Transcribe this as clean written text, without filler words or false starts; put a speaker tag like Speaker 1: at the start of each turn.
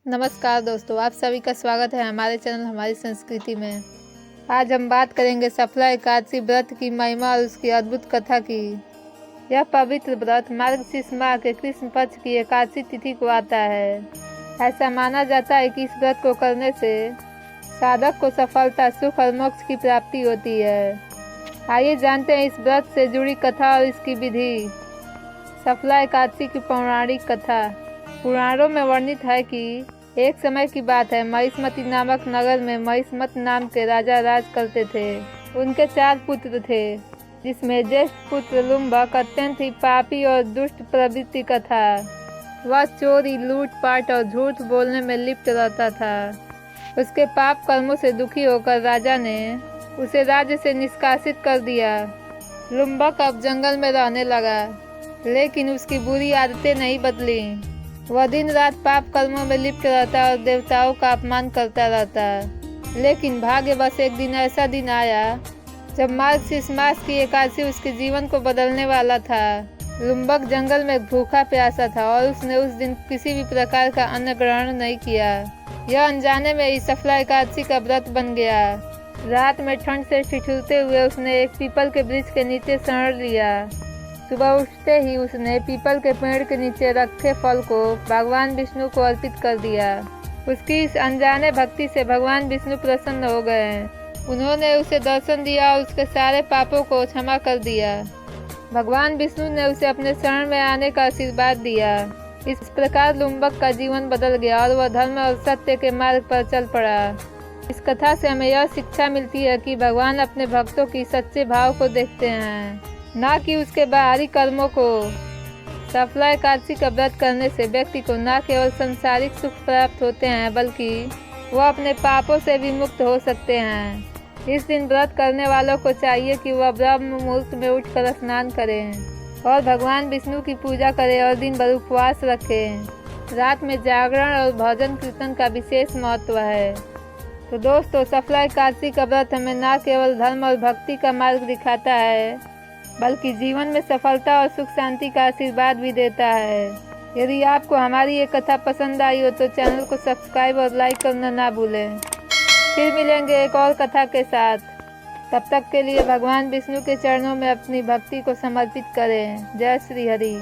Speaker 1: नमस्कार दोस्तों, आप सभी का स्वागत है हमारे चैनल हमारी संस्कृति में। आज हम बात करेंगे सफला एकादशी व्रत की महिमा और उसकी अद्भुत कथा की। यह पवित्र व्रत मार्गशीर्ष माह के कृष्ण पक्ष की एकादशी तिथि को आता है। ऐसा माना जाता है कि इस व्रत को करने से साधक को सफलता, सुख और मोक्ष की प्राप्ति होती है। आइए जानते हैं इस व्रत से जुड़ी कथा और इसकी विधि। सफला एकादशी की पौराणिक कथा। पुराणों में वर्णित है कि एक समय की बात है, महिष्मती नामक नगर में महिष्मत नाम के राजा राज करते थे। उनके 4 पुत्र थे, जिसमें ज्येष्ठ पुत्र लुम्बक अत्यंत ही पापी और दुष्ट प्रवृत्ति का था। वह चोरी, लूटपाट और झूठ बोलने में लिप्त रहता था। उसके पाप कर्मों से दुखी होकर राजा ने उसे राज्य से निष्कासित कर दिया। लुम्बक अब जंगल में रहने लगा, लेकिन उसकी बुरी आदतें नहीं बदली। वह दिन रात पाप कर्मों में लिप्त रहता और देवताओं का अपमान करता रहता। लेकिन भाग्यवश एक दिन ऐसा दिन आया जब मार्गशीर्ष मास की एकादशी उसके जीवन को बदलने वाला था। लुम्बक जंगल में भूखा प्यासा था और उसने उस दिन किसी भी प्रकार का अन्न ग्रहण नहीं किया। यह अनजाने में ही सफला एकादशी का व्रत बन गया। रात में ठंड से ठिठुरते हुए उसने एक पीपल के वृक्ष के नीचे शरण लिया। सुबह उठते ही उसने पीपल के पेड़ के नीचे रखे फल को भगवान विष्णु को अर्पित कर दिया। उसकी इस अनजाने भक्ति से भगवान विष्णु प्रसन्न हो गए। उन्होंने उसे दर्शन दिया और उसके सारे पापों को क्षमा कर दिया। भगवान विष्णु ने उसे अपने शरण में आने का आशीर्वाद दिया। इस प्रकार लुम्बक का जीवन बदल गया और वह धर्म और सत्य के मार्ग पर चल पड़ा। इस कथा से हमें यह शिक्षा मिलती है कि भगवान अपने भक्तों की सच्चे भाव को देखते हैं, ना कि उसके बाहरी कर्मों को। सफला एकादशी का व्रत करने से व्यक्ति को न केवल सांसारिक सुख प्राप्त होते हैं, बल्कि वह अपने पापों से भी मुक्त हो सकते हैं। इस दिन व्रत करने वालों को चाहिए कि वह ब्रह्म मुहूर्त में उठकर स्नान करें और भगवान विष्णु की पूजा करें और दिन भर उपवास रखें। रात में जागरण और भजन कीर्तन का विशेष महत्व है। तो दोस्तों, सफला एकादशी का व्रत हमें न केवल धर्म और भक्ति का मार्ग दिखाता है, बल्कि जीवन में सफलता और सुख शांति का आशीर्वाद भी देता है। यदि आपको हमारी ये कथा पसंद आई हो तो चैनल को सब्सक्राइब और लाइक करना ना भूलें। फिर मिलेंगे एक और कथा के साथ। तब तक के लिए भगवान विष्णु के चरणों में अपनी भक्ति को समर्पित करें। जय श्री हरि।